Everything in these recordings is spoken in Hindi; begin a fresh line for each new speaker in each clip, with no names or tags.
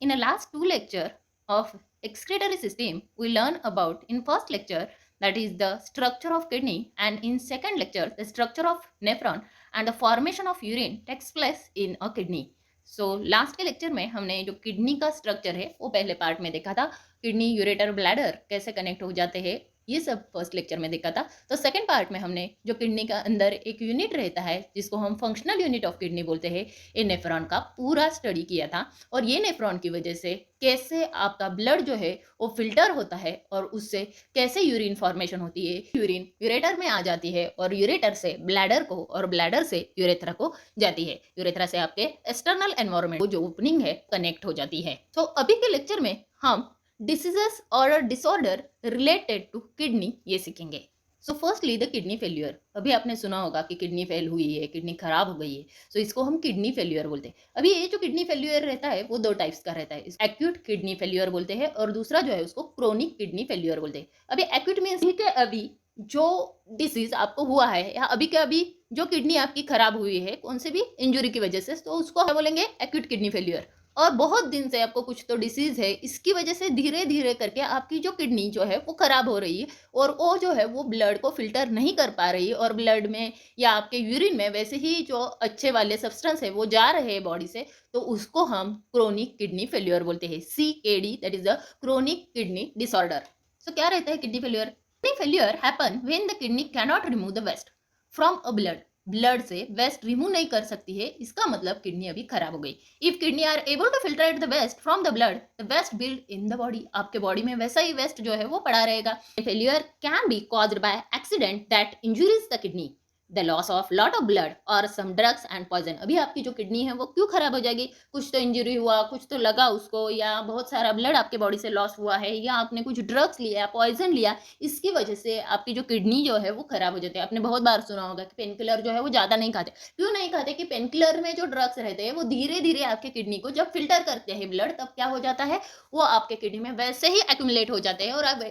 In the last two lecture of excretory system, we learn about in first lecture that is the structure of kidney, and in second lecture the structure of nephron and the formation of urine takes place in a kidney. So last के लेक्चर में हमने जो किडनी का स्ट्रक्चर है वो पहले पार्ट में देखा था, किडनी यूरेटर ब्लैडर कैसे कनेक्ट हो जाते हैं ये सब फर्स्ट लेक्चर में देखा था। तो सेकंड पार्ट में हमने जो किडनी का अंदर एक यूनिट रहता है जिसको हम फंक्शनल यूनिट ऑफ किडनी बोलते हैं, ये नेफ्रॉन का पूरा स्टडी किया था। और ये नेफ्रॉन की वजह से कैसे आपका ब्लड जो है वो फिल्टर होता है और उससे कैसे यूरिन फॉर्मेशन होती है, यूरिन यूरेटर में आ जाती है और यूरेटर से ब्लैडर को और ब्लैडर से यूरेथ्रा को जाती है, यूरेथ्रा से आपके एक्सटर्नल एनवायरनमेंट जो ओपनिंग है कनेक्ट हो जाती है। तो अभी के लेक्चर में हम डिसीजेस और डिसऑर्डर रिलेटेड टू किडनी ये सीखेंगे। So firstly the kidney failure, अभी आपने सुना होगा कि किडनी फेल हुई है, किडनी खराब हो गई है, सो इसको हम किडनी फेल्यूर बोलते हैं। अभी ये जो किडनी फेल्यूर रहता है वो दो टाइप्स का रहता है, एक्यूट किडनी फेल्यूर बोलते हैं और दूसरा जो है उसको क्रोनिक किडनी फेल्यूर बोलते हैं। अभी एक्यूट मीन्स कि अभी जो डिसीज आपको हुआ है या अभी के अभी जो किडनी आपकी खराब हुई है कौन से भी इंजुरी की वजह से, तो उसको हम बोलेंगे एक्यूट किडनी फेल्यूर। और बहुत दिन से आपको कुछ तो डिसीज है, इसकी वजह से धीरे धीरे करके आपकी जो किडनी जो है वो खराब हो रही है और वो जो है वो ब्लड को फिल्टर नहीं कर पा रही और ब्लड में या आपके यूरिन में वैसे ही जो अच्छे वाले सब्सटेंस है वो जा रहे हैं बॉडी से, तो उसको हम क्रोनिक किडनी फेल्योर बोलते हैं, CKD, that is the chronic kidney disorder. सो क्या रहता है kidney failure? Kidney failure happen when the kidney can not remove the waste from a blood से वेस्ट रिमूव नहीं कर सकती है, इसका मतलब किडनी अभी खराब हो गई। If kidney are able to filtrate the waste from the blood, the waste build in the body, आपके बॉडी में वैसा ही वेस्ट जो है वो पड़ा रहेगा। Failure can be caused by accident that injuries the kidney, the loss of lot of blood और सम ड्रग्स एंड पॉइजन। अभी आपकी जो किडनी है वो क्यों खराब हो जाएगी? कुछ तो इंजरी हुआ, कुछ तो लगा उसको, या बहुत सारा ब्लड आपके बॉडी से लॉस हुआ है, या आपने कुछ ड्रग्स लिया, पॉइजन लिया, इसकी वजह से आपकी जो किडनी जो है वो खराब हो जाती है। आपने बहुत बार सुना होगा कि पेन किलर जो है वो ज्यादा नहीं खाते। क्यों नहीं खाते? कि पेन किलर में जो ड्रग्स रहते हैं वो धीरे धीरे आपके किडनी को जब फिल्टर करते हैं ब्लड, तब क्या हो जाता है, वो आपके किडनी में वैसे ही एक्यूमुलेट हो जाते हैं और अब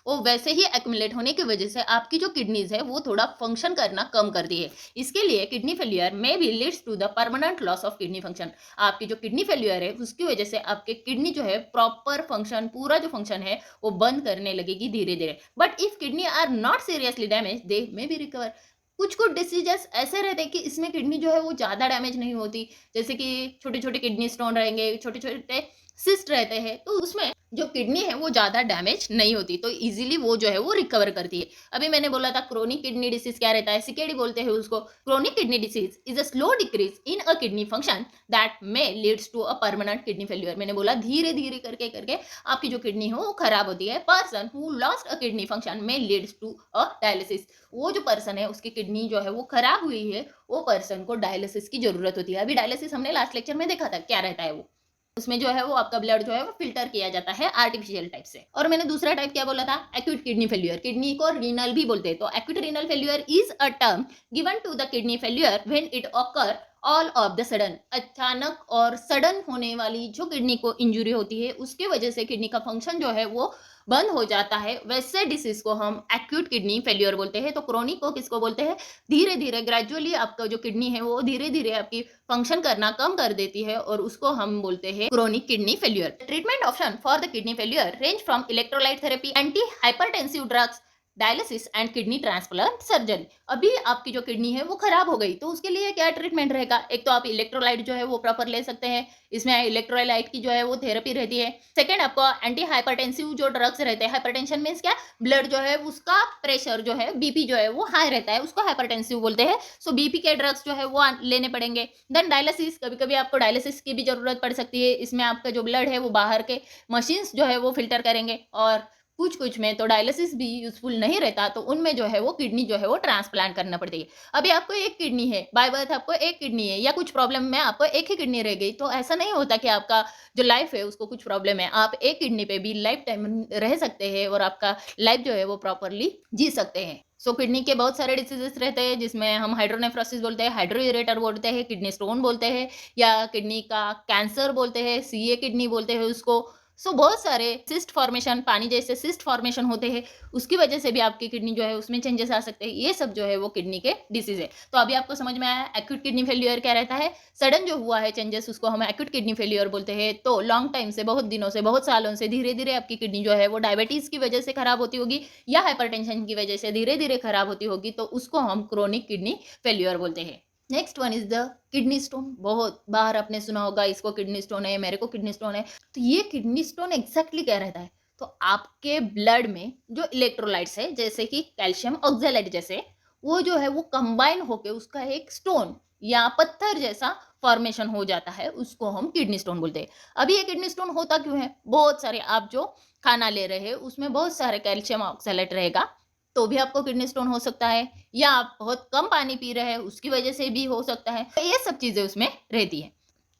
वो वैसे ही एक्यूमुलेट होने की वजह से आपकी जो किडनीज है वो थोड़ा फंक्शन करना कम करती है। इसके लिए किडनी फेलियर में भी leads to the permanent loss of kidney function. आपकी जो किडनी फेलियर है उसकी वजह से आपके किडनी जो है प्रॉपर फंक्शन, पूरा जो फंक्शन है वो बंद करने लगेगी धीरे धीरे। But if kidney are not seriously damage they may be recover. कुछ कुछ डिसीजेस ऐसे रहते हैं कि इसमें किडनी जो है वो ज़्यादा डैमेज नहीं होती, जैसे कि छोटे छोटे किडनी स्टोन रहेंगे, छोटे छोटे सिस्ट रहते हैं, तो उसमें जो किडनी है वो ज़्यादा डैमेज नहीं होती, तो इजीली वो जो है वो रिकवर करती है। अभी मैंने बोला था क्रोनिक किडनी डिसीज क्या रहता है, CKD बोलते हैं उसको। Chronic kidney disease is a slow decrease in a kidney function that may leads to a permanent kidney failure. मैंने बोला धीरे धीरे करके करके आपकी जो किडनी हो वो खराब होती है। Person who lost a kidney function may leads to a dialysis. वो जो पर्सन है उसकी किडनी जो है वो खराब हुई है, वो पर्सन को डायलिसिस की जरूरत होती है। अभी डायलिसिस हमने लास्ट लेक्चर में देखा था क्या रहता है वो, उसमें जो है वो आपका ब्लड जो है वो फिल्टर किया जाता है आर्टिफिशियल टाइप से। और मैंने दूसरा टाइप क्या बोला था, एक्यूट किडनी फेल्यूर। किडनी को रीनल भी बोलते हैं, तो acute renal failure is a term given to the kidney failure when it occur all of the sudden. अचानक और सडन होने वाली जो किडनी को इंजुरी होती है उसके वजह से किडनी का फंक्शन जो है वो बंद हो जाता है, वैसे डिसीज को हम एक्यूट किडनी फेल्यूर बोलते हैं। तो क्रोनिक को किसको बोलते हैं? धीरे धीरे ग्रेजुअली आपका जो किडनी है वो धीरे धीरे आपकी फंक्शन करना कम कर देती है और उसको हम बोलते हैं chronic kidney failure. Treatment option for the kidney failure range from electrolyte therapy, anti hypertensive drugs, dialysis and kidney transplant surgery. अभी आपकी जो किडनी है वो खराब हो गई तो उसके लिए क्या ट्रीटमेंट रहेगा? एक तो आप इलेक्ट्रोलाइट जो है वो प्रॉपर ले सकते हैं, इसमें इलेक्ट्रोलाइट की जो है वो थेरेपी रहती है। सेकेंड, आपको एंटी हाइपरटेंसिव जो ड्रग्स रहते हैं, हाइपरटेंशन मीन्स क्या, ब्लड जो है उसका प्रेशर जो है, बीपी जो है वो हाई रहता है, उसको हाइपरटेंसिव बोलते हैं। सो बीपी के ड्रग्स जो है वो लेने पड़ेंगे। देन डायलिसिस, कभी कभी आपको डायलिसिस की भी जरूरत पड़ सकती है, इसमें आपका जो ब्लड है वो बाहर के मशीन्स जो है वो फिल्टर करेंगे। और कुछ कुछ में तो डायलिसिस भी यूजफुल नहीं रहता, तो उनमें जो है वो किडनी जो है वो ट्रांसप्लांट करना पड़ती है। अभी आपको एक किडनी है, बाय बर्थ आपको एक किडनी है, या कुछ प्रॉब्लम में आपको एक ही किडनी रह गई, तो ऐसा नहीं होता कि आपका जो लाइफ है उसको कुछ प्रॉब्लम है। आप एक किडनी पे भी लाइफ टाइम रह सकते हैं और आपका लाइफ जो है वो प्रॉपरली जी सकते हैं। सो किडनी के बहुत सारे डिसीजेस रहते हैं जिसमें हम हाइड्रोनेफ्रोसिस बोलते हैं, हाइड्रोयूरेटर बोलते हैं, किडनी स्टोन बोलते हैं, या किडनी का कैंसर बोलते हैं, CA किडनी बोलते हैं उसको, सो बहुत सारे सिस्ट फॉर्मेशन, पानी जैसे सिस्ट फॉर्मेशन होते हैं, उसकी वजह से भी आपकी किडनी जो है उसमें चेंजेस आ सकते हैं। ये सब जो है वो किडनी के डिसीज है। तो अभी आपको समझ में आया एक्यूट किडनी फेलियर क्या रहता है। सडन जो हुआ है चेंजेस उसको हम एक्यूट किडनी फेलियर बोलते हैं। तो लॉन्ग टाइम से, बहुत दिनों से, बहुत सालों से धीरे धीरे आपकी किडनी जो है वो डायबिटीज की वजह से खराब होती होगी या हाइपरटेंशन की वजह से धीरे धीरे खराब होती होगी, तो उसको हम क्रोनिक किडनी फेलियर बोलते हैं। Next one is the kidney stone. बहुत बार आपने सुना होगा इसको किडनी स्टोन है, मेरे को किडनी स्टोन है। तो ये किडनी स्टोन एग्जैक्टली क्या रहता है, तो आपके ब्लड में जो इलेक्ट्रोलाइट्स है जैसे कि कैल्शियम ऑक्सैलेट जैसे, वो जो है वो कंबाइन होके उसका एक स्टोन या पत्थर जैसा फॉर्मेशन हो जाता है, उसको हम किडनी स्टोन बोलते हैं। अभी ये किडनी स्टोन होता क्यों है, बहुत सारे आप जो खाना ले रहे हैं उसमें बहुत सारे कैल्शियम ऑक्सैलेट रहेगा, तो भी आपको किडनी स्टोन हो सकता है, या आप बहुत कम पानी पी रहे हैं उसकी वजह से भी हो सकता है। तो ये सब चीजें उसमें रहती है।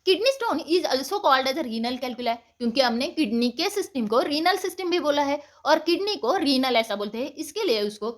Kidney stone is also called as renal calculi, क्योंकि हमने किडनी के सिस्टम को रीनल सिस्टम भी बोला है और किडनी को रीनल ऐसा बोलते हैं, इसके लिए उसको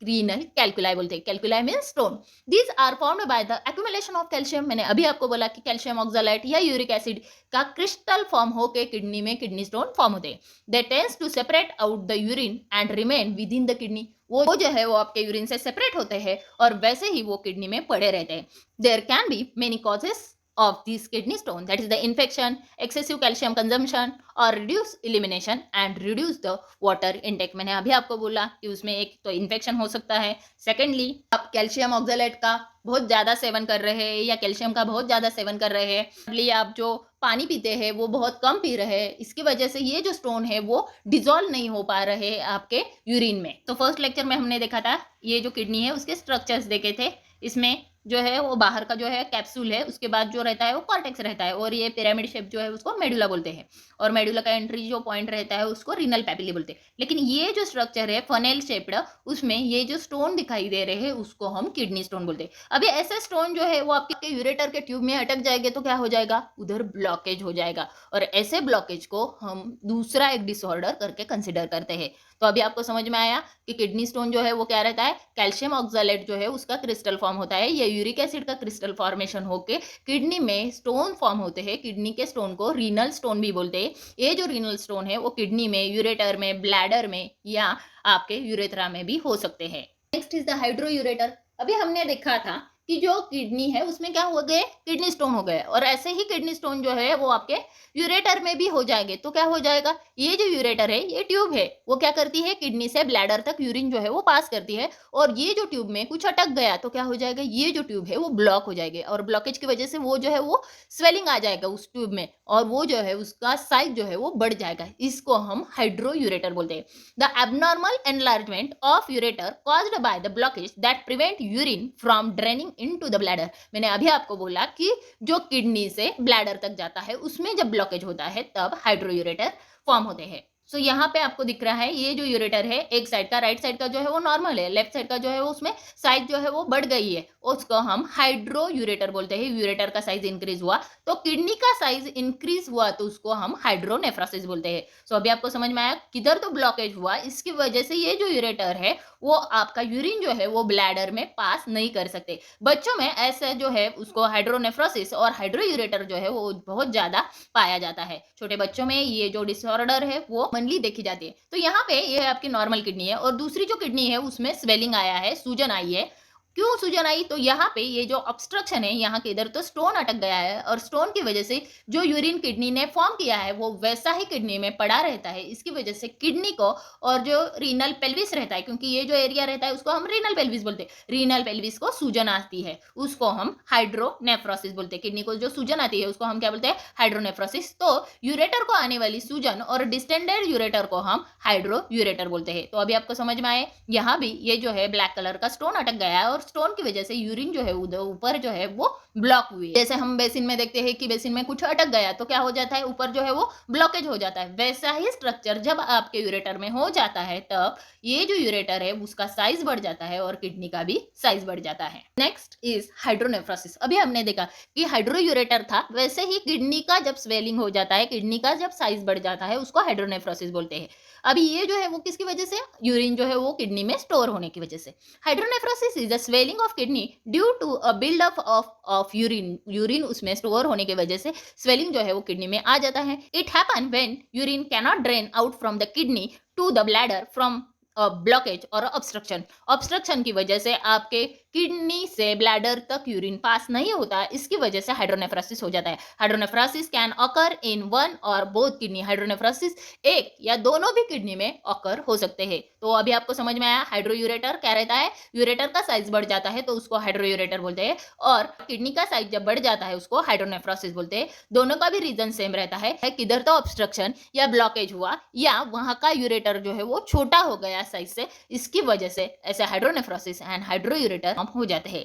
रीनल कैल्कुलाई बोलते हैं। Calculi mean stone. These are formed by the accumulation of calcium. मैंने अभी आपको बोला कि कैल्शियम ऑक्सैलेट या यूरिक एसिड का क्रिस्टल फॉर्म होकर किडनी में किडनी स्टोन फॉर्म होते हैं। They tends to separate out the urine and remain within the kidney. वो जो है वो आपके यूरिन से सेपरेट होते हैं और वैसे ही वो किडनी में पड़े रहते हैं। There can be many causes of these kidney stone, that is the infection, excessive calcium consumption or reduce elimination and reduce the water intake। मैंने अभी आपको बोला कि उसमें एक तो इन्फेक्शन हो सकता है, सेकेंडली आप कैल्शियम ऑक्सैलेट का बहुत ज़्यादा सेवन कर रहे हैं या कैल्शियम का बहुत ज़्यादा सेवन कर रहे हैं, थर्डली आप जो पानी पीते हैं वो बहुत कम पी रहे हैं, इसकी वजह से ये जो स्टोन है वो डिजोल्व नहीं हो पा रहे आपके यूरिन में। तो फर्स्ट लेक्चर में हमने देखा था ये जो किडनी है उसके स्ट्रक्चर्स देखे थे। इसमें जो है वो बाहर का जो है कैप्सूल है, उसके बाद जो रहता है वो कॉर्टेक्स रहता है, और ये पिरामिड शेप जो है उसको मेडुला बोलते हैं, और मेडुला का एंट्री जो पॉइंट रहता है उसको रीनल पैपिली बोलते हैं। लेकिन ये जो स्ट्रक्चर है फनेल शेप्ड, उसमें ये जो स्टोन दिखाई दे रहे हैं उसको हम किडनी स्टोन बोलते हैं। अभी ऐसे स्टोन जो है वो आपके यूरेटर के ट्यूब में अटक जाएंगे तो क्या हो जाएगा, उधर ब्लॉकेज हो जाएगा, और ऐसे ब्लॉकेज को हम दूसरा एक डिसऑर्डर करके कंसिडर करते हैं। तो अभी आपको समझ में आया कि किडनी स्टोन जो है वो क्या रहता है, कैल्शियम ऑक्सैलेट जो है उसका क्रिस्टल फॉर्म होता है, या यूरिक एसिड का क्रिस्टल फॉर्मेशन होके किडनी में स्टोन फॉर्म होते हैं। किडनी के स्टोन को रीनल स्टोन भी बोलते हैं। ये जो रीनल स्टोन है वो किडनी में, यूरेटर में, ब्लैडर में या आपके यूरेथ्रा में भी हो सकते हैं। Next is the hydroureter. अभी हमने देखा था कि जो किडनी है उसमें क्या हो गए, किडनी स्टोन हो गए, और ऐसे ही किडनी स्टोन जो है वो आपके यूरेटर में भी हो जाएंगे। तो क्या हो जाएगा, ये जो यूरेटर है ये ट्यूब है, वो क्या करती है किडनी से ब्लैडर तक यूरिन जो है वो पास करती है, और ये जो ट्यूब में कुछ अटक गया तो क्या हो जाएगा, ये जो ट्यूब है वो ब्लॉक हो जाएगी, और ब्लॉकेज की वजह से वो जो है वो स्वेलिंग आ जाएगा उस ट्यूब में, और वो जो है उसका साइज जो है वो बढ़ जाएगा। इसको हम हाइड्रोयूरेटर बोलते हैं। The abnormal enlargement of ureter caused by the blockage that prevent urine from draining into the bladder. मैंने अभी आपको बोला कि जो किडनी से ब्लैडर तक जाता है उसमें जब ब्लॉकेज होता है तब हाइड्रोयूरेटर फॉर्म होते हैं। सो यहाँ पे आपको दिख रहा है ये जो यूरेटर है, एक साइड का, राइट साइड का जो है वो नॉर्मल है, लेफ्ट साइड का जो है वो उसमें साइज जो है वो बढ़ गई है, उसको हम हाइड्रो यूरेटर बोलते हैं। यूरेटर का साइज इंक्रीज हुआ तो किडनी का साइज इंक्रीज हुआ तो उसको हम हाइड्रोनेफ्रोसिस बोलते हैं। सो अभी आपको समझ में आया किधर तो ब्लॉकेज हुआ, इसकी वजह से ये जो यूरेटर है वो आपका यूरिन जो है वो ब्लैडर में पास नहीं कर सकते। बच्चों में ऐसा जो है उसको हाइड्रोनेफ्रोसिस और हाइड्रोयूरेटर जो है वो बहुत ज्यादा पाया जाता है। छोटे बच्चों में ये जो डिसऑर्डर है वो कॉमनली देखी जाती है। तो यहाँ पे ये है आपकी नॉर्मल किडनी है, और दूसरी जो किडनी है उसमें स्वेलिंग आया है, सूजन आई है। क्यों सूजन आई, तो यहाँ पे ये जो ऑब्स्ट्रक्शन है यहाँ के इधर तो स्टोन अटक गया है, और स्टोन की वजह से जो यूरिन किडनी ने फॉर्म किया है वो वैसा ही किडनी में पड़ा रहता है। इसकी वजह से किडनी को और जो रीनल पेल्विस रहता है, क्योंकि ये जो एरिया रहता है उसको हम रीनल पेल्विस बोलते हैं, रीनल पेल्विस को सूजन आती है उसको हम हाइड्रोनेफ्रोसिस बोलते हैं। किडनी को जो सूजन आती है उसको हम क्या बोलते हैं, हाइड्रोनेफ्रोसिस। तो यूरेटर को आने वाली सूजन और डिस्टेंडेड यूरेटर को हम हाइड्रोयूरेटर बोलते हैं। तो अभी आपको समझ में आए, यहाँ भी ये जो है ब्लैक कलर का स्टोन अटक गया है, और स्टोन की वजह से यूरिन जो है उधर ऊपर जो है वो ब्लॉक हुई है। जैसे हम बेसिन में देखते हैं कि बेसिन में कुछ अटक गया तो क्या हो जाता है, ऊपर जो है वो ब्लॉकेज हो जाता है। वैसा ही स्ट्रक्चर जब आपके यूरेटर में हो जाता है तब ये जो यूरेटर है उसका साइज बढ़ जाता है और किडनी का भी साइज बढ़ जाता है। Next is hydronephrosis. अभी हमने देखा कि हाइड्रोयूरेटर था, वैसे ही किडनी का जब स्वेलिंग हो जाता है, किडनी का जब साइज बढ़ जाता है उसको हाइड्रोनेफ्रोसिस बोलते हैं। अभी ये जो है वो किसकी वजह से, यूरिन जो है वो किडनी में स्टोर होने की वजह से। Hydronephrosis is a swelling of kidney due to a buildup of urine उसमें स्टोर होने की वजह से स्वेलिंग जो है वो किडनी में आ जाता है. It happen when urine cannot drain out from the kidney to the bladder from blockage और ऑब्स्ट्रक्शन की वजह से आपके किडनी से ब्लैडर तक यूरिन पास नहीं होता. इसकी वजह से हाइड्रोनेफ्रोसिस हो जाता है. Hydronephrosis can occur in one और बोथ किडनी. हाइड्रोनेफ्रोसिस एक या दोनों भी किडनी में ऑकर हो सकते हैं. तो अभी आपको समझ में आया हाइड्रोयूरेटर क्या रहता है. यूरेटर का साइज बढ़ जाता है तो उसको हाइड्रोयूरेटर बोलते हैं, और किडनी का साइज जब बढ़ जाता है उसको हाइड्रोनेफ्रोसिस बोलते हैं. दोनों का भी रीजन सेम रहता है, किधर तो ऑब्स्ट्रक्शन या ब्लॉकेज हुआ या वहां का यूरेटर जो है वो छोटा हो गया साइज से, इसकी वजह से ऐसे हाइड्रोनेफ्रोसिस एंड हाइड्रोयूरेटर हो जाते हैं.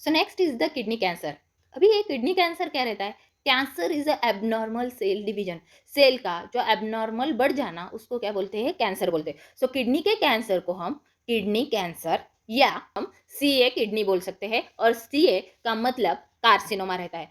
So next is the kidney cancer. अभी ये किडनी कैंसर क्या रहता है. Cancer is a abnormal cell division. Cell का जो एबनॉर्मल बढ़ जाना उसको क्या बोलते हैं, कैंसर बोलते हैं. सो किडनी के कैंसर को हम किडनी कैंसर या हम सीए किडनी बोल सकते हैं, और सीए का मतलब कार्सिनोमा रहता है.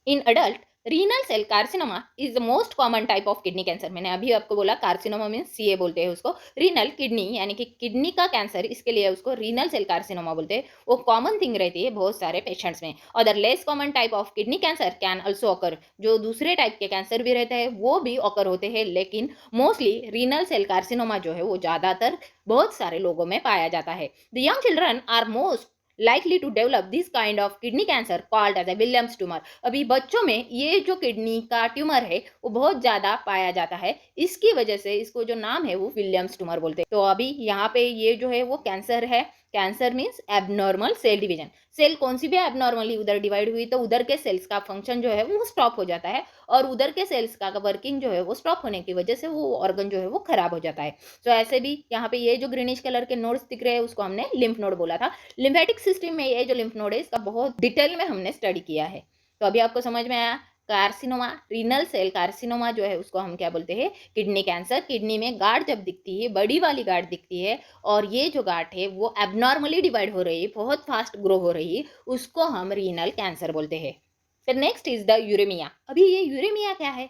In adult renal cell carcinoma is the most common type of kidney cancer. मैंने अभी आपको बोला कार्सिनोमा मीन सीए बोलते हैं उसको. रीनल किडनी यानी कि किडनी का कैंसर, इसके लिए उसको रीनल सेल कार्सिनोमा बोलते हैं. वो कॉमन थिंग रहती है बहुत सारे पेशेंट्स में. Other less common type of kidney cancer can also occur. जो दूसरे टाइप के कैंसर भी रहते हैं वो भी ऑकर होते हैं, लेकिन मोस्टली रीनल सेल कार्सिनोमा जो है वो ज़्यादातर बहुत सारे लोगों में पाया जाता है. The young children are most likely to develop this kind of kidney cancer called as a Williams tumor. अभी बच्चों में ये जो किडनी का ट्यूमर है वो बहुत ज़्यादा पाया जाता है. इसकी वजह से इसको जो नाम है वो विलियम्स ट्यूमर बोलते हैं. तो अभी यहाँ पे ये जो है वो कैंसर है. Cancer means abnormal cell division. Cell कौन सी भी एबनॉर्मली उधर डिवाइड हुई तो उधर के सेल्स का फंक्शन जो है वो स्टॉप हो जाता है, और उधर के सेल्स का वर्किंग जो है वो स्टॉप होने की वजह से वो ऑर्गन जो है वो खराब हो जाता है. तो ऐसे भी यहाँ पे ये जो ग्रीनिश कलर के नोड्स दिख रहे हैं उसको हमने लिम्फ नोड बोला था. लिम्फेटिक सिस्टम में ये जो लिम्फ नोड है इसका बहुत डिटेल में हमने स्टडी किया है. तो अभी आपको समझ में आया कार्सिनोमा, रीनल सेल कार्सिनोमा जो है उसको हम क्या बोलते हैं, किडनी कैंसर. किडनी में गांठ जब दिखती है, बड़ी वाली गांठ दिखती है, और ये जो गांठ है वो एबनॉर्मली डिवाइड हो रही है, बहुत फास्ट ग्रो हो रही है, उसको हम रीनल कैंसर बोलते हैं. फिर नेक्स्ट इज द यूरेमिया. अभी ये यूरेमिया क्या है.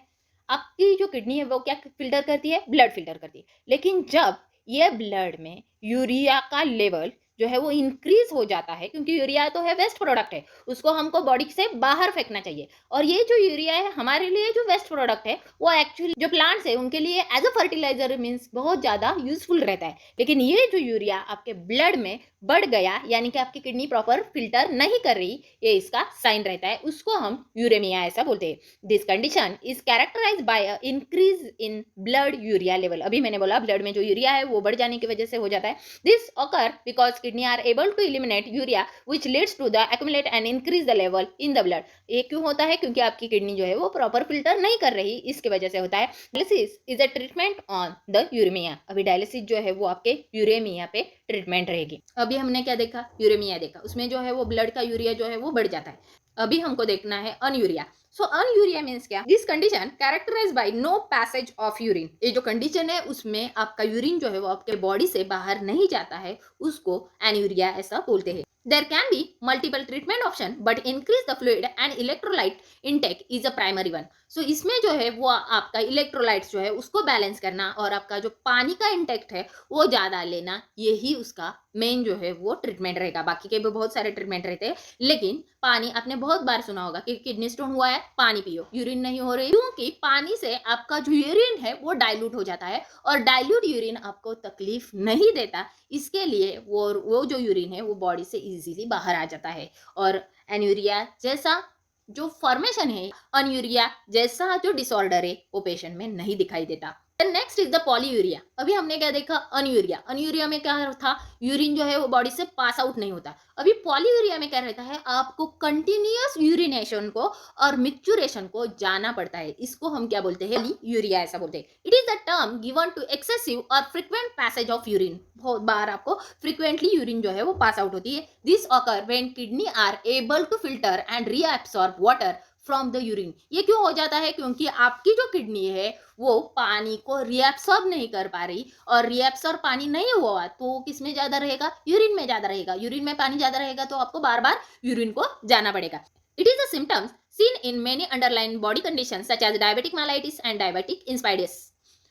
आपकी जो किडनी है वो क्या फिल्टर करती है, ब्लड फिल्टर करती है. लेकिन जब ये ब्लड में यूरिया का लेवल जो है वो इंक्रीज हो जाता है, क्योंकि यूरिया तो है वेस्ट प्रोडक्ट है, उसको हमको बॉडी से बाहर फेंकना चाहिए. और ये जो यूरिया है हमारे लिए जो वेस्ट प्रोडक्ट है वो एक्चुअली जो प्लांट्स है उनके लिए एज अ फर्टिलाइजर मीन्स बहुत ज़्यादा यूजफुल रहता है. लेकिन ये जो यूरिया आपके ब्लड में बढ़ गया, यानी कि आपकी किडनी प्रॉपर फिल्टर नहीं कर रही, ये इसका साइन रहता है, उसको हम यूरेमिया ऐसा बोलते हैं. This condition is characterized by increase in blood urea level. अभी मैंने बोला ब्लड में जो यूरिया है वो बढ़ जाने की वजह से हो जाता है. This occur because kidney are able to eliminate urea which leads to the accumulate and increase the level in the blood. ये क्यों होता है, क्योंकि आपकी किडनी जो है वो प्रॉपर फिल्टर नहीं कर रही, इसकी वजह से होता है. Dialysis is a treatment on the uremia. अभी डायलिसिस जो है वो आपके यूरेमिया पे ट्रीटमेंट रहेगी. अभी हमने क्या देखा, यूरेमिया देखा, उसमें जो है वो ब्लड का यूरिया जो है वो बढ़ जाता है. अभी हमको देखना है अनयूरिया. सो अनयूरिया मीन्स क्या, this condition characterized by no passage of urine. ये जो कंडीशन है उसमें आपका यूरिन जो है वो आपके बॉडी से बाहर नहीं जाता है, उसको एन्यूरिया ऐसा बोलते हैं. There can be multiple treatment option, but increase the fluid and electrolyte intake is a primary one. So इसमें जो है वो आपका इलेक्ट्रोलाइट्स जो है उसको बैलेंस करना और आपका जो पानी का इंटेक्ट है वो ज़्यादा लेना, यही उसका मेन जो है वो ट्रीटमेंट रहेगा. बाकी के भी बहुत सारे ट्रीटमेंट रहते हैं, लेकिन पानी आपने बहुत बार सुना होगा कि किडनी स्टोन हुआ है पानी पियो, यूरिन नहीं हो रही, क्योंकि पानी से आपका जो यूरिन है वो डाइल्यूट हो जाता है, और डाइल्यूट यूरिन आपको तकलीफ नहीं देता, इसके लिए वो जो यूरिन है वो बॉडी से इजीली बाहर आ जाता है. और एन्यूरिया जैसा जो फॉर्मेशन है, अनयूरिया जैसा जो डिसऑर्डर है वो पेशेंट में नहीं दिखाई देता. Next is the polyuria. अभी हमने क्या देखा, अनयूरिया. अनयूरिया में क्या था, यूरिन जो है वो बॉडी से पास आउट नहीं होता. अभी पॉलीयूरिया में क्या रहता है, आपको कंटिन्यूअस यूरिनेशन को और मिक्चुरेशन को जाना पड़ता है, इसको हम क्या बोलते हैं, यूरिया ऐसा बोलते हैं. It is the term given to excessive और फ्रिक्वेंट पैसेज ऑफ यूरिन. बहुत बार आपको फ्रिक्वेंटली यूरिन जो है वो पास आउट होती है. This occur when kidney are able to filter and reabsorb water from the urine. ये क्यों हो जाता है, क्योंकि आपकी जो किडनी है वो पानी को रिएब्सॉर्ब नहीं कर पा रही, और रिएब्सॉर्ब पानी नहीं हुआ तो किस में ज़्यादा रहेगा, यूरिन में ज़्यादा रहेगा. यूरिन में पानी ज़्यादा रहेगा तो आपको बार बार यूरिन को जाना पड़ेगा. It is a symptoms seen in many underlying body conditions such as diabetic mellitus and diabetic insipidus.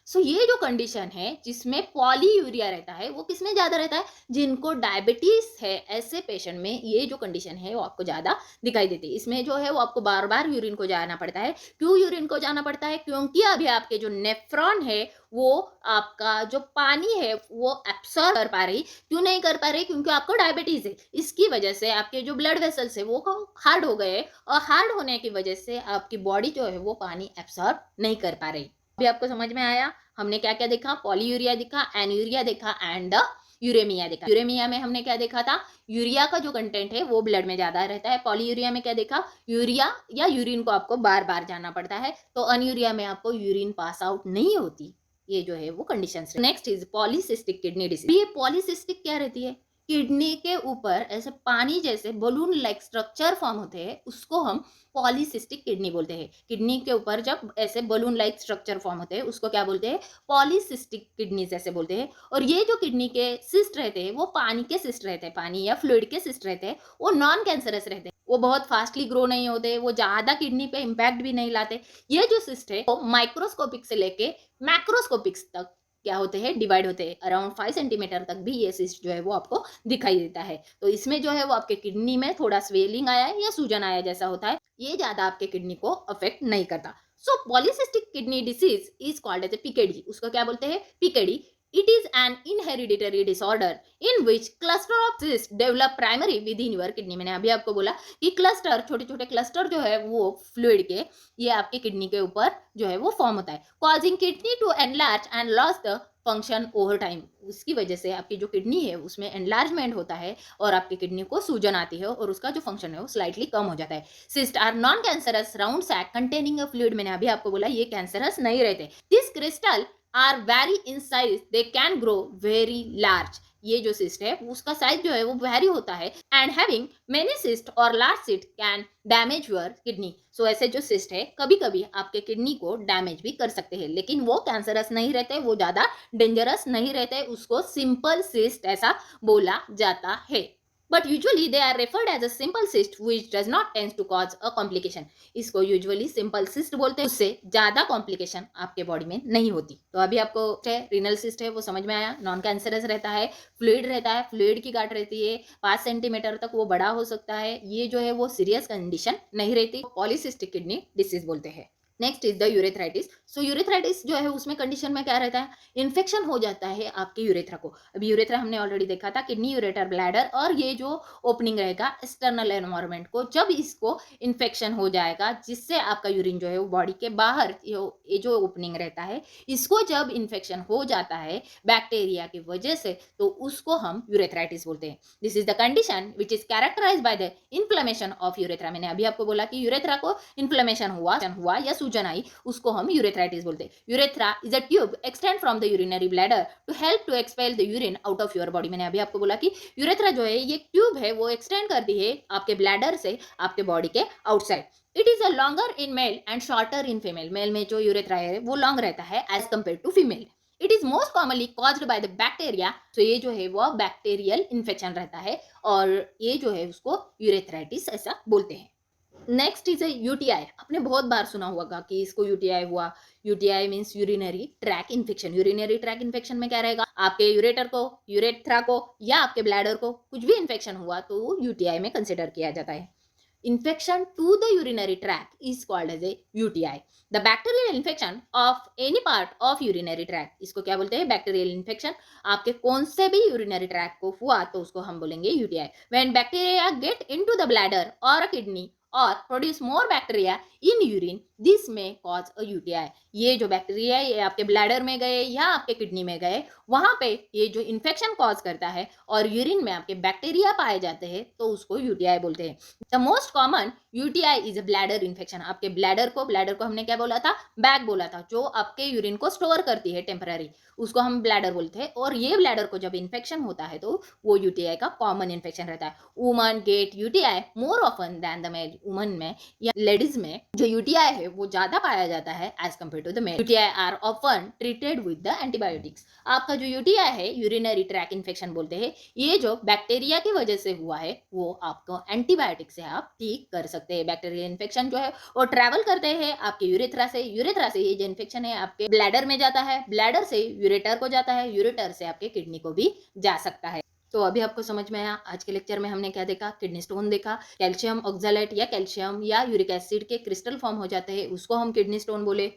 सो ये जो कंडीशन है जिसमें पॉलीयूरिया रहता है वो किसमें ज़्यादा रहता है, जिनको डायबिटीज है ऐसे पेशेंट में ये जो कंडीशन है वो आपको ज़्यादा दिखाई देती है। इसमें जो है वो आपको बार बार यूरिन को जाना पड़ता है। क्यों यूरिन को जाना पड़ता है, क्योंकि अभी आपके जो नेफ्रॉन है वो आपका जो पानी है वो एब्सॉर्ब कर पा रही, क्यों नहीं कर पा रही, क्योंकि आपको डायबिटीज है। इसकी वजह से आपके जो ब्लड वेसल्स है वो हार्ड हो गए और हार्ड होने की वजह से आपकी बॉडी जो है वो पानी एब्सॉर्ब नहीं कर पा रही। अभी आपको समझ में आया हमने क्या क्या देखा, पॉलीयूरिया देखा, एनयूरिया देखा एंड द यूरेमिया देखा। यूरेमिया में हमने क्या देखा था, यूरिया का जो कंटेंट है वो ब्लड में ज्यादा रहता है। पॉलीयूरिया में क्या देखा, यूरिया या यूरिन को आपको बार बार जाना पड़ता है। तो अनयूरिया में आपको यूरिन पास आउट नहीं होती। ये जो है वो condition. Next is polycystic kidney disease. ये पॉलीसिस्टिक क्या रहती है, किडनी के ऊपर ऐसे पानी जैसे बलून लाइक स्ट्रक्चर फॉर्म होते हैं, उसको हम पॉलीसिस्टिक किडनी बोलते हैं। किडनी के ऊपर जब ऐसे बलून लाइक स्ट्रक्चर फॉर्म होते हैं उसको क्या बोलते हैं, पॉलीसिस्टिक किडनी जैसे बोलते हैं। और ये जो किडनी के सिस्ट रहते हैं वो पानी के सिस्ट रहते हैं, पानी या फ्लूइड के सिस्ट रहते हैं। वो नॉन कैंसरस रहते हैं, वो बहुत फास्टली ग्रो नहीं होते, वो ज्यादा किडनी पे इम्पैक्ट भी नहीं लाते। ये जो सिस्ट है वो माइक्रोस्कोपिक से लेके मैक्रोस्कोपिक तक क्या होते हैं, डिवाइड होते हैं। अराउंड 5 सेंटीमीटर तक भी ये सिस्ट जो है वो आपको दिखाई देता है। तो इसमें जो है वो आपके किडनी में थोड़ा स्वेलिंग आया है या सूजन आया जैसा होता है, ये ज्यादा आपके किडनी को अफेक्ट नहीं करता। So polycystic kidney disease is called as a PKD. उसको क्या बोलते हैं, PKD. It is an inheritary disorder in which cluster of cysts develop primary within your kidney। मैंने अभी आपको बोला कि क्लस्टर, छोटे छोटे क्लस्टर जो है वो फ्लूइड के, ये आपके किडनी के ऊपर जो है वो फॉर्म होता है, causing kidney to enlarge and lose the function over time. उसकी वजह से आपकी जो किडनी है उसमें एनलार्जमेंट होता है और आपकी किडनी को सूजन आती है और उसका जो फंक्शन है वो स्लाइटली कम हो जाता है। Cyst are non cancerous round sac containing a fluid. मैंने अभी आपको बोला ये कैंसरस नहीं रहते। This crystal are vary in size, they can grow very large. ये जो सिस्ट है उसका साइज जो है वो वेरी होता है। एंड हैविंग मेनी सिस्ट और large cyst can damage your kidney. So ऐसे जो सिस्ट है कभी कभी आपके किडनी को डैमेज भी कर सकते हैं, लेकिन वो कैंसरस नहीं रहते, वो ज्यादा डेंजरस नहीं रहते, उसको सिंपल सिस्ट ऐसा बोला जाता है। But usually they are referred as a simple cyst which does not tend to cause a complication। इसको usually simple cyst बोलते हैं, उससे ज्यादा complication आपके बॉडी में नहीं होती। तो अभी आपको रीनल सिस्ट है वो समझ में आया, नॉन कैंसरस रहता है, फ्लूइड रहता है, फ्लूइड की गांठ रहती है, 5 सेंटीमीटर तक वो बड़ा हो सकता है। ये जो है वो सीरियस कंडीशन नहीं रहती, पॉलीसिस्टिक किडनी डिसीज बोलते हैं। Next is the urethritis. So urethritis जो है उसमें कंडीशन में क्या रहता है, इन्फेक्शन हो जाता है आपके यूरेथ्रा को। अभी यूरेथ्रा हमने ऑलरेडी देखा था, किडनी, यूरेटर, ब्लैडर, और ये जो ओपनिंग रहेगा एक्सटर्नल एनवायरनमेंट को, जब इसको इन्फेक्शन हो जाएगा जिससे आपका यूरिन जो है वो बॉडी के बाहर ये जो ओपनिंग रहता है इसको जब इन्फेक्शन हो जाता है बैक्टीरिया की वजह से, तो उसको हम यूरेथ्राइटिस बोलते हैं। This is the condition which is characterize by the inflammation of urethra. मैंने अभी आपको बोला कि यूरेथ्रा को इन्फ्लेमेशन हुआ या सूजन आई, उसको हम यूरेथ्राइटिस बोलते हैं। Urethra is a tube extend from the urinary bladder to help to expel the urine out of your body. मैंने अभी आपको बोला कि यूरेथ्रा जो है ये ट्यूब है, वो एक्सटेंड करती है आपके ब्लैडर से आपके बॉडी के outside. It is a longer in male and shorter in female. Male में जो यूरेथ्रा है वो लॉन्ग रहता है as compare to female. It is most commonly caused by the bacteria. तो ये जो है वो बैक्टीरियल इन्फेक्शन रहता है और ये जो है उसको यूरेथ्राइटिस ऐसा बोलते हैं। Next is a UTI. आपने बहुत बार सुना होगा कि इसको यूटीआई हुआ। UTI means urinary track infection. Urinary track infection में क्या रहेगा, आपके यूरेटर को, यूरेथ्रा को या आपके ब्लैडर को कुछ भी इन्फेक्शन हुआ तो यूटीआई में कंसिडर किया जाता है। Infection to the urinary tract is called as a UTI. The bacterial infection of any part of urinary tract, इसको क्या बोलते हैं, बैक्टीरियल इन्फेक्शन। आपके कौन से भी यूरिनरी ट्रैक को हुआ तो उसको हम बोलेंगे UTI. When bacteria get into the bladder or a kidney or produce more bacteria in urine, this may cause a UTI। ये जो बैक्टीरिया ये आपके ब्लैडर में गए या आपके किडनी में गए, वहां पे ये जो इन्फेक्शन कॉज करता है और यूरिन में आपके बैक्टीरिया पाए जाते हैं तो उसको यूटीआई बोलते हैं। The most common UTI is a bladder infection. आपके ब्लैडर को हमने क्या बोला था, बैग बोला था, जो आपके यूरिन को स्टोर करती है टेम्पररी, उसको हम ब्लैडर बोलते हैं। और ये ब्लैडर को जब इन्फेक्शन होता है तो वो यूटीआई का कॉमन इन्फेक्शन रहता है। Woman get UTI more often than the male. Woman में या लेडीज में जो यूटीआई है वो ज़्यादा पाया जाता है as compare to the male. UTI are often treated with the antibiotics. आपका जो यूटीआई है, यूरिनरी ट्रैक इन्फेक्शन बोलते हैं, ये जो बैक्टीरिया की वजह से हुआ है वो आपको एंटीबायोटिक से आप ठीक कर सकते हैं। बैक्टीरिया इन्फेक्शन जो है वो ट्रैवल करते हैं आपके यूरेथ्रा से, यूरेथ्रा से ये जो इन्फेक्शन है आपके ब्लैडर में जाता है, ब्लैडर से यूरेटर को जाता है, यूरेटर से आपके किडनी को भी जा सकता है। तो अभी आपको समझ में आया, आज के लेक्चर में हमने क्या देखा, किडनी स्टोन देखा, कैल्शियम ऑक्सैलेट या कैल्शियम या यूरिक एसिड के क्रिस्टल फॉर्म हो जाते हैं, उसको हम किडनी स्टोन बोले।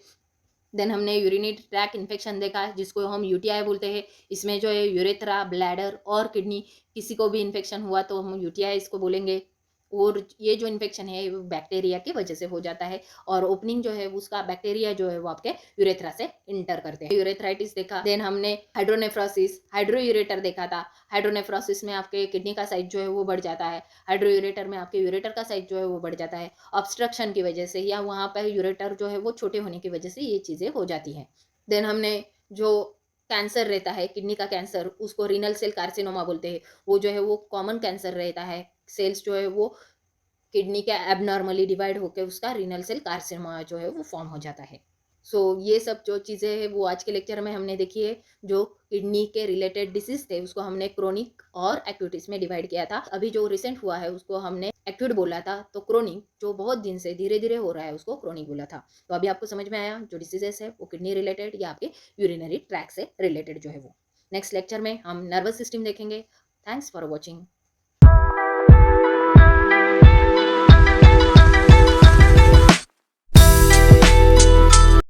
देन हमने यूरिनरी ट्रैक इन्फेक्शन देखा जिसको हम यूटीआई बोलते हैं। इसमें जो है यूरेथ्रा, ब्लैडर और किडनी किसी को भी इन्फेक्शन हुआ तो हम यूटीआई इसको बोलेंगे। और ये जो इन्फेक्शन है वो बैक्टीरिया की वजह से हो जाता है और ओपनिंग जो है उसका बैक्टीरिया जो है वो आपके यूरेथ्रा से इंटर करते हैं। यूरेथ्राइटिस देखा। देन हमने हाइड्रोनेफ्रोसिस, हाइड्रोयूरेटर देखा था। हाइड्रोनेफ्रोसिस में आपके किडनी का साइज जो है वो बढ़ जाता है, हाइड्रोयूरेटर में आपके यूरेटर का साइज जो है वो बढ़ जाता है ऑब्स्ट्रक्शन की वजह से, या वहाँ पर यूरेटर जो है वो छोटे होने की वजह से ये चीज़ें हो जाती हैं। देन हमने जो कैंसर रहता है, किडनी का कैंसर, उसको रीनल सेल कार्सिनोमा बोलते हैं। वो जो है वो कॉमन कैंसर रहता है, सेल्स जो है वो किडनी के एबनॉर्मली डिवाइड होकर उसका रीनल सेल कार्सिनोमा जो है वो फॉर्म हो जाता है। ये सब जो चीज़ें हैं वो आज के लेक्चर में हमने देखी है। जो किडनी के रिलेटेड डिसीज थे उसको हमने क्रोनिक और एक्यूट इसमें डिवाइड किया था। अभी जो रिसेंट हुआ है उसको हमने एक्यूट बोला था, तो क्रोनिक जो बहुत दिन से धीरे धीरे हो रहा है उसको क्रोनिक बोला था। तो अभी आपको समझ में आया जो डिसीजेस है वो किडनी रिलेटेड या आपके यूरिनरी ट्रैक से रिलेटेड जो है वो। नेक्स्ट लेक्चर में हम नर्वस सिस्टम देखेंगे। Thanks for watching.